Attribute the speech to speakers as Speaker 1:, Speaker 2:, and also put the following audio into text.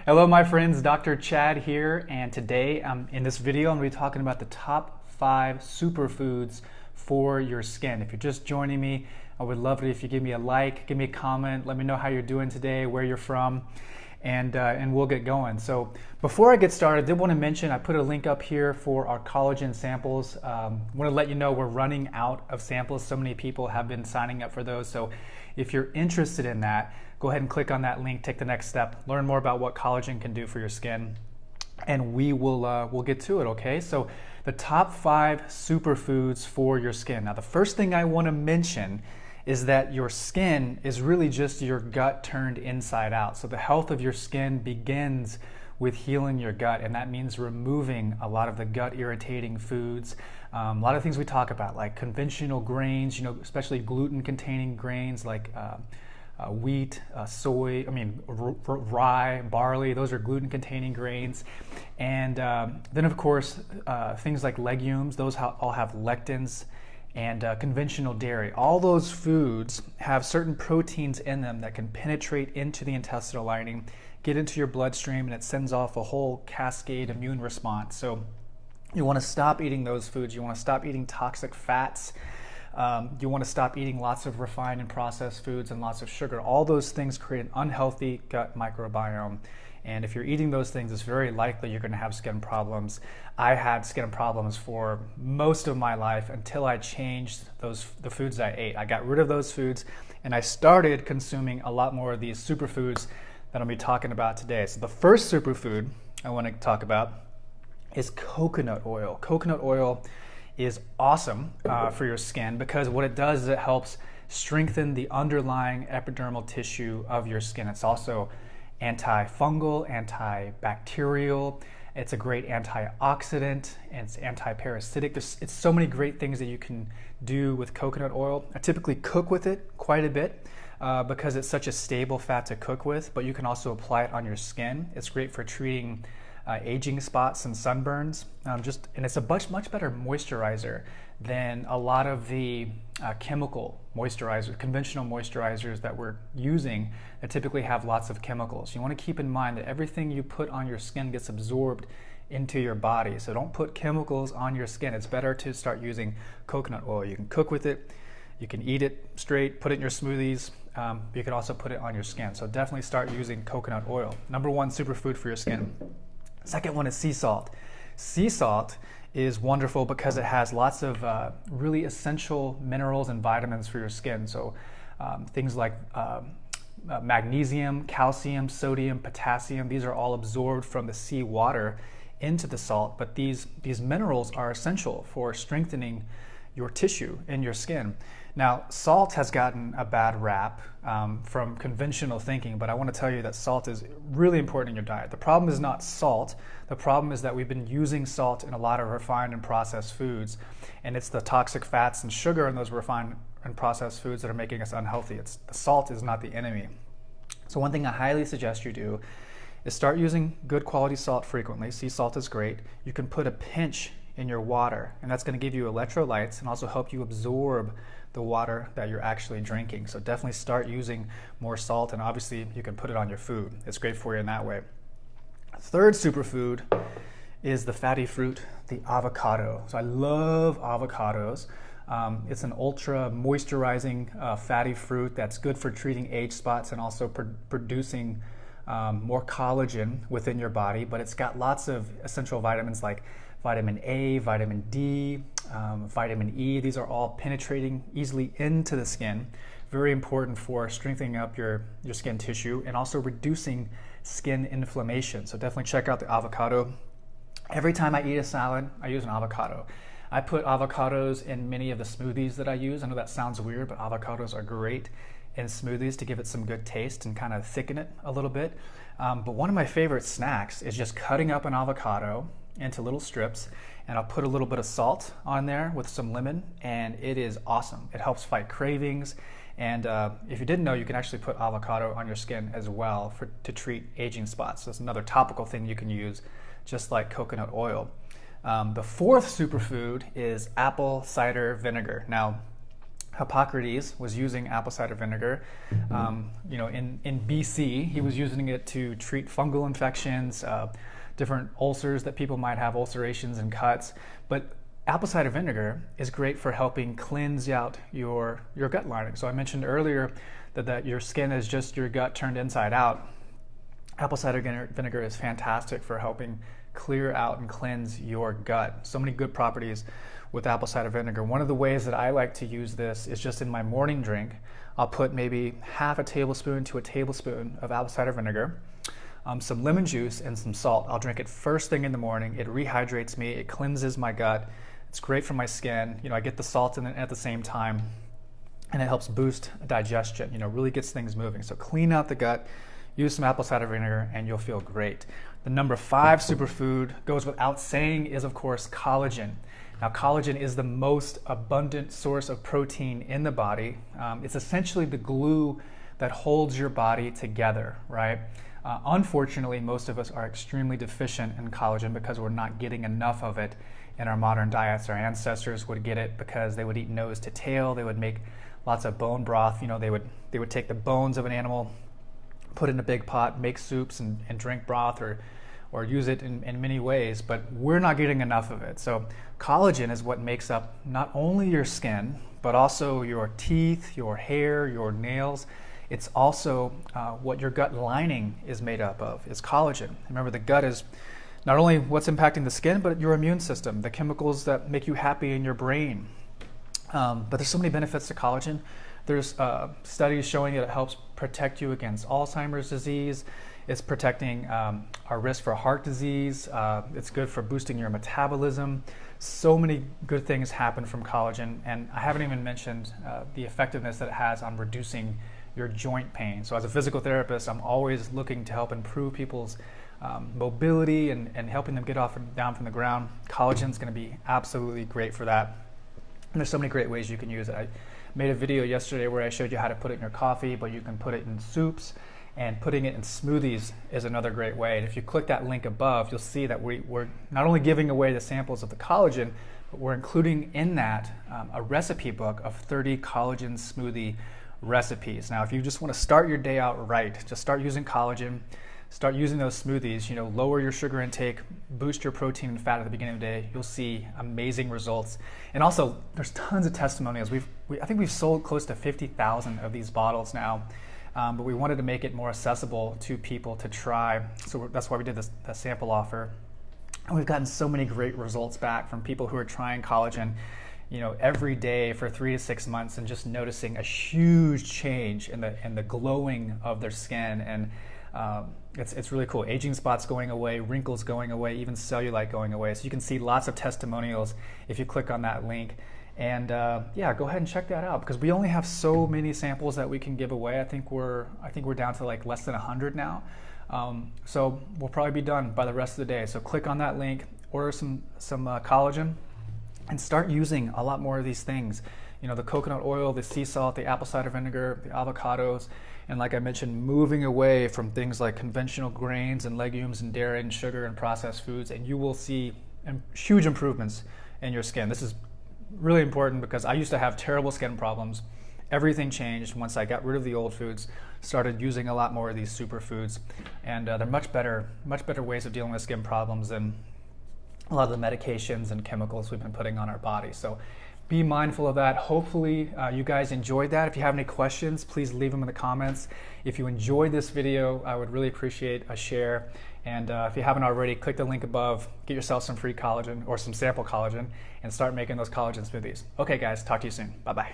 Speaker 1: Hello my friends, Dr. Chad here, and today in this video I'm going to be talking about the top 5 superfoods for your skin. If you're just joining me, I would love it if you give me a like, give me a comment, let me know how you're doing today, where you're from, and we'll get going. So before I get started, I did want to mention I put a link up here for our collagen samples. I want to let you know we're running out of samples. So many people have been signing up for those. So if you're interested in that, go ahead and click on that link, take the next step, learn more about what collagen can do for your skin, and we'll get to it, okay? So the top 5 superfoods for your skin. Now the first thing I want to mention is that your skin is really just your gut turned inside out. So the health of your skin begins with healing your gut, and that means removing a lot of the gut irritating foods. A lot of things we talk about, like conventional grains, especially gluten containing grains like wheat, soy, rye, barley, those are gluten containing grains. And then of course, things like legumes, those all have lectins, and conventional dairy. All those foods have certain proteins in them that can penetrate into the intestinal lining, get into your bloodstream, and it sends off a whole cascade immune response. So you want to stop eating those foods. You want to stop eating toxic fats. You want to stop eating lots of refined and processed foods and lots of sugar. All those things create an unhealthy gut microbiome. And if you're eating those things, it's very likely you're going to have skin problems. I had skin problems for most of my life until I changed the foods I ate. I got rid of those foods and I started consuming a lot more of these superfoods that I'll be talking about today. So the first superfood I want to talk about is coconut oil. Coconut oil is awesome for your skin because what it does is it helps strengthen the underlying epidermal tissue of your skin. It's also antifungal, antibacterial. It's a great antioxidant, and it's anti-parasitic. It's so many great things that you can do with coconut oil. I typically cook with it quite a bit because it's such a stable fat to cook with, but you can also apply it on your skin. It's great for treating aging spots and sunburns, and it's a much better moisturizer than a lot of the chemical moisturizers, conventional moisturizers that we're using that typically have lots of chemicals. You want to keep in mind that everything you put on your skin gets absorbed into your body. So don't put chemicals on your skin. It's better to start using coconut oil. You can cook with it, you can eat it straight, put it in your smoothies. You can also put it on your skin. So definitely start using coconut oil. Number 1 superfood for your skin. Second one is sea salt. Sea salt is wonderful because it has lots of really essential minerals and vitamins for your skin. So things like magnesium, calcium, sodium, potassium, these are all absorbed from the sea water into the salt, but these minerals are essential for strengthening your tissue in your skin. Now, salt has gotten a bad rap from conventional thinking, but I want to tell you that salt is really important in your diet. The problem is not salt. The problem is that we've been using salt in a lot of refined and processed foods, and it's the toxic fats and sugar in those refined and processed foods that are making us unhealthy. The salt is not the enemy. So one thing I highly suggest you do is start using good quality salt frequently. Sea salt is great. You can put a pinch in your water, and that's going to give you electrolytes and also help you absorb the water that you're actually drinking. So definitely start using more salt, and obviously you can put it on your food. It's great for you in that way. Third superfood is the fatty fruit, the avocado. So I love avocados. It's an ultra moisturizing fatty fruit that's good for treating age spots and also producing more collagen within your body, but it's got lots of essential vitamins like vitamin A, vitamin D, vitamin E. These are all penetrating easily into the skin. Very important for strengthening up your skin tissue and also reducing skin inflammation. So definitely check out the avocado. Every time I eat a salad, I use an avocado. I put avocados in many of the smoothies that I use. I know that sounds weird, but avocados are great in smoothies to give it some good taste and kind of thicken it a little bit. But one of my favorite snacks is just cutting up an avocado into little strips, and I'll put a little bit of salt on there with some lemon, and it is awesome. It helps fight cravings, and if you didn't know, you can actually put avocado on your skin as well to treat aging spots. So it's another topical thing you can use, just like coconut oil. The fourth superfood is apple cider vinegar. Now, Hippocrates was using apple cider vinegar. In BC, he was using it to treat fungal infections, different ulcers that people might have, ulcerations and cuts. But apple cider vinegar is great for helping cleanse out your gut lining. So I mentioned earlier that your skin is just your gut turned inside out. Apple cider vinegar is fantastic for helping clear out and cleanse your gut. So many good properties with apple cider vinegar. One of the ways that I like to use this is just in my morning drink. I'll put maybe half a tablespoon to a tablespoon of apple cider vinegar, some lemon juice, and some salt. I'll drink it first thing in the morning. It rehydrates me, it cleanses my gut. It's great for my skin. I get the salt in it at the same time, and it helps boost digestion, really gets things moving. So clean out the gut, use some apple cider vinegar, and you'll feel great. The number 5 superfood, goes without saying, is of course collagen. Now, collagen is the most abundant source of protein in the body. It's essentially the glue that holds your body together, right? Unfortunately, most of us are extremely deficient in collagen because we're not getting enough of it in our modern diets. Our ancestors would get it because they would eat nose to tail. They would make lots of bone broth. They would take the bones of an animal, put it in a big pot, make soups and drink broth, or use it in many ways, but we're not getting enough of it. So collagen is what makes up not only your skin, but also your teeth, your hair, your nails. It's also what your gut lining is made up of, is collagen. Remember, the gut is not only what's impacting the skin, but your immune system, the chemicals that make you happy in your brain. But there's so many benefits to collagen. There's studies showing that it helps protect you against Alzheimer's disease. It's protecting our risk for heart disease. It's good for boosting your metabolism. So many good things happen from collagen, and I haven't even mentioned the effectiveness that it has on reducing your joint pain. So as a physical therapist, I'm always looking to help improve people's mobility and helping them get off and down from the ground. Collagen's going to be absolutely great for that. And there's so many great ways you can use it. I made a video yesterday where I showed you how to put it in your coffee, but you can put it in soups, and putting it in smoothies is another great way. And if you click that link above, you'll see that we're not only giving away the samples of the collagen, but we're including in that a recipe book of 30 collagen smoothie recipes. Now, if you just want to start your day out right, just start using collagen, start using those smoothies, lower your sugar intake, boost your protein and fat at the beginning of the day, you'll see amazing results. And also, there's tons of testimonials. I think we've sold close to 50,000 of these bottles now, but we wanted to make it more accessible to people to try. So that's why we did this sample offer. And we've gotten so many great results back from people who are trying collagen, every day for 3 to 6 months, and just noticing a huge change in the glowing of their skin. And it's really cool. Aging spots going away, wrinkles going away, even cellulite going away. So you can see lots of testimonials if you click on that link. And yeah, go ahead and check that out, because we only have so many samples that we can give away. I think we're down to like less than 100 now. So we'll probably be done by the rest of the day. So click on that link, order some collagen, and start using a lot more of these things. The coconut oil, the sea salt, the apple cider vinegar, the avocados, and like I mentioned, moving away from things like conventional grains and legumes and dairy and sugar and processed foods, and you will see huge improvements in your skin. This is really important because I used to have terrible skin problems. Everything changed once I got rid of the old foods, started using a lot more of these superfoods, and they're much better ways of dealing with skin problems than a lot of the medications and chemicals we've been putting on our body. So be mindful of that. Hopefully you guys enjoyed that. If you have any questions, please leave them in the comments. If you enjoyed this video, I would really appreciate a share. And if you haven't already, click the link above, get yourself some free collagen or some sample collagen, and start making those collagen smoothies. Okay guys, talk to you soon. Bye-bye.